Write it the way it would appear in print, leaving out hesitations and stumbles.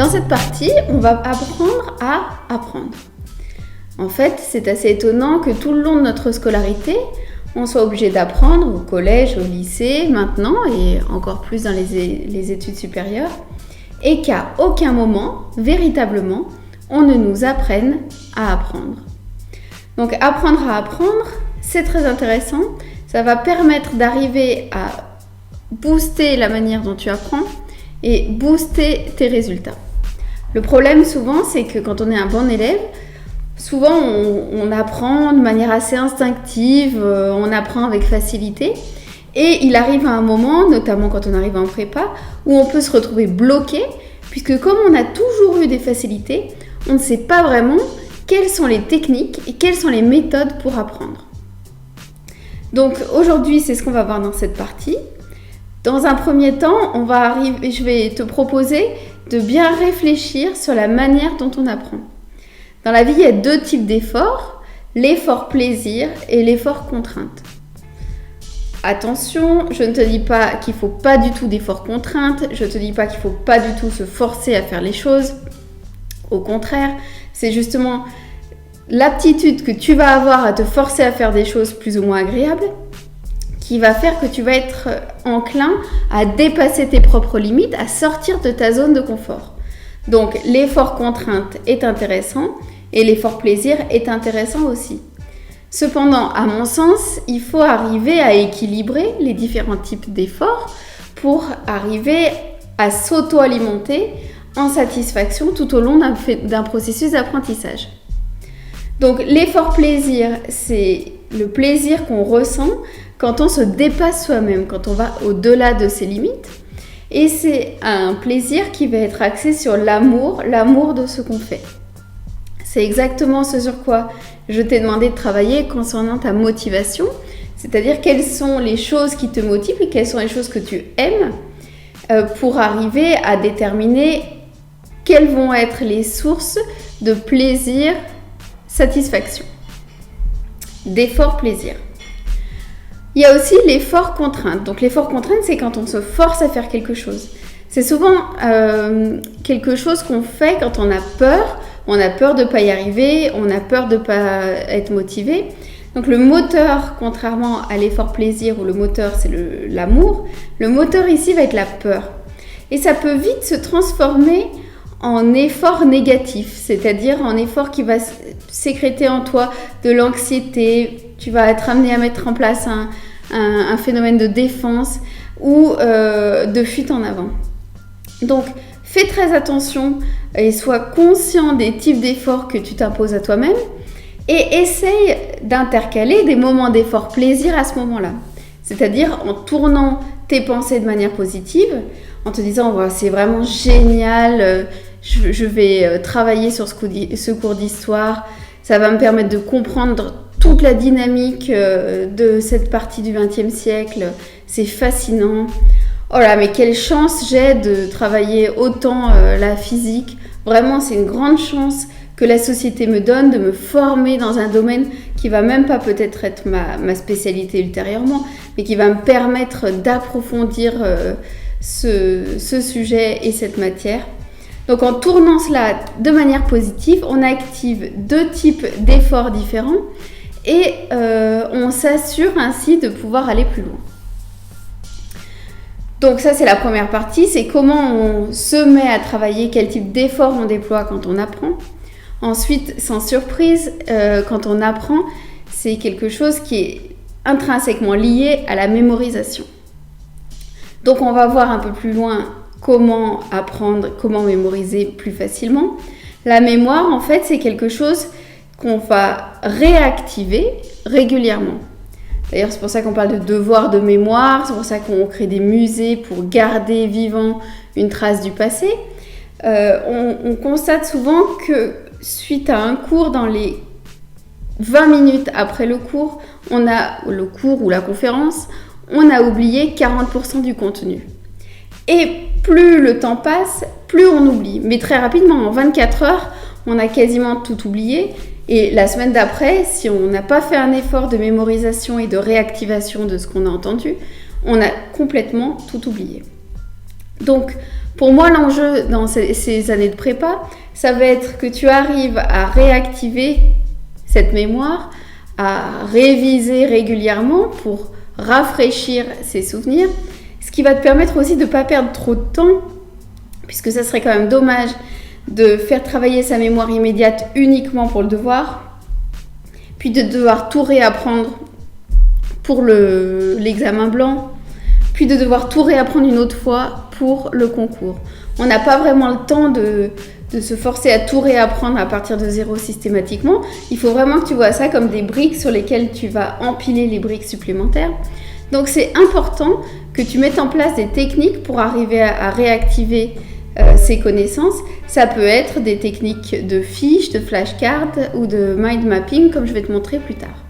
dans cette partie, on va apprendre à apprendre. En fait, c'est assez étonnant que tout le long de notre scolarité, on soit obligé d'apprendre au collège, au lycée, maintenant, et encore plus dans les études supérieures, et qu'à aucun moment, véritablement, on ne nous apprenne à apprendre. Donc, apprendre à apprendre, c'est très intéressant. Ça va permettre d'arriver à booster la manière dont tu apprends et booster tes résultats. Le problème, souvent, c'est que quand on est un bon élève, souvent, on apprend de manière assez instinctive, on apprend avec facilité. Et il arrive à un moment, notamment quand on arrive en prépa, où on peut se retrouver bloqué, puisque comme on a toujours eu des facilités, on ne sait pas vraiment quelles sont les techniques et quelles sont les méthodes pour apprendre. Donc aujourd'hui, c'est ce qu'on va voir dans cette partie. Dans un premier temps, je vais te proposer de bien réfléchir sur la manière dont on apprend. Dans la vie, il y a deux types d'efforts, l'effort plaisir et l'effort contrainte. Attention, je ne te dis pas qu'il ne faut pas du tout d'effort contrainte, je ne te dis pas qu'il ne faut pas du tout se forcer à faire les choses. Au contraire, c'est justement l'aptitude que tu vas avoir à te forcer à faire des choses plus ou moins agréables qui va faire que tu vas être enclin à dépasser tes propres limites, à sortir de ta zone de confort. Donc, l'effort contrainte est intéressant et l'effort plaisir est intéressant aussi. Cependant, à mon sens, il faut arriver à équilibrer les différents types d'efforts pour arriver à s'auto-alimenter en satisfaction tout au long d'un processus d'apprentissage. Donc, l'effort plaisir, c'est le plaisir qu'on ressent quand on se dépasse soi-même, quand on va au-delà de ses limites. Et c'est un plaisir qui va être axé sur l'amour de ce qu'on fait. C'est exactement ce sur quoi je t'ai demandé de travailler concernant ta motivation, c'est-à-dire quelles sont les choses qui te motivent et quelles sont les choses que tu aimes pour arriver à déterminer quelles vont être les sources de plaisir, satisfaction, d'effort plaisir. Il y a aussi l'effort contrainte. Donc l'effort contrainte, c'est quand on se force à faire quelque chose. C'est souvent quelque chose qu'on fait quand on a peur. On a peur de ne pas y arriver, on a peur de ne pas être motivé. Donc le moteur, contrairement à l'effort plaisir où le moteur c'est l'amour, le moteur ici va être la peur. Et ça peut vite se transformer en effort négatif, c'est-à-dire en effort qui va sécréter en toi de l'anxiété, tu vas être amené à mettre en place un phénomène de défense ou de fuite en avant. Donc, fais très attention et sois conscient des types d'efforts que tu t'imposes à toi-même et essaye d'intercaler des moments d'effort plaisir à ce moment-là. C'est-à-dire en tournant tes pensées de manière positive, en te disant oh, c'est vraiment génial, je vais travailler sur ce cours d'histoire, ça va me permettre de comprendre toute la dynamique de cette partie du XXe siècle, c'est fascinant. Oh là, mais quelle chance j'ai de travailler autant la physique. Vraiment, c'est une grande chance que la société me donne de me former dans un domaine qui va même pas peut-être être ma spécialité ultérieurement, mais qui va me permettre d'approfondir ce sujet et cette matière. Donc en tournant cela de manière positive, on active deux types d'efforts différents et on s'assure ainsi de pouvoir aller plus loin. Donc ça c'est la première partie, c'est comment on se met à travailler, quel type d'effort on déploie quand on apprend. Ensuite, sans surprise, quand on apprend, c'est quelque chose qui est intrinsèquement lié à la mémorisation. Donc on va voir un peu plus loin comment apprendre, comment mémoriser plus facilement. La mémoire, en fait, c'est quelque chose qu'on va réactiver régulièrement. D'ailleurs, c'est pour ça qu'on parle de devoir de mémoire, c'est pour ça qu'on crée des musées pour garder vivant une trace du passé. On constate souvent que suite à un cours, dans les 20 minutes après le cours, on a le cours ou la conférence, on a oublié 40% du contenu. Et plus le temps passe, plus on oublie. Mais très rapidement, en 24 heures, on a quasiment tout oublié. Et la semaine d'après, si on n'a pas fait un effort de mémorisation et de réactivation de ce qu'on a entendu, on a complètement tout oublié. Donc, Pour moi, l'enjeu dans ces années de prépa, ça va être que tu arrives à réactiver cette mémoire, à réviser régulièrement pour rafraîchir ses souvenirs, ce qui va te permettre aussi de ne pas perdre trop de temps, puisque ça serait quand même dommage de faire travailler sa mémoire immédiate uniquement pour le devoir, puis de devoir tout réapprendre pour l'examen blanc, puis de devoir tout réapprendre une autre fois pour le concours. On n'a pas vraiment le temps de se forcer à tout réapprendre à partir de zéro systématiquement. Il faut vraiment que tu vois ça comme des briques sur lesquelles tu vas empiler les briques supplémentaires. Donc c'est important que tu mettes en place des techniques pour arriver à réactiver ces connaissances. Ça peut être des techniques de fiches, de flashcards ou de mind mapping comme je vais te montrer plus tard.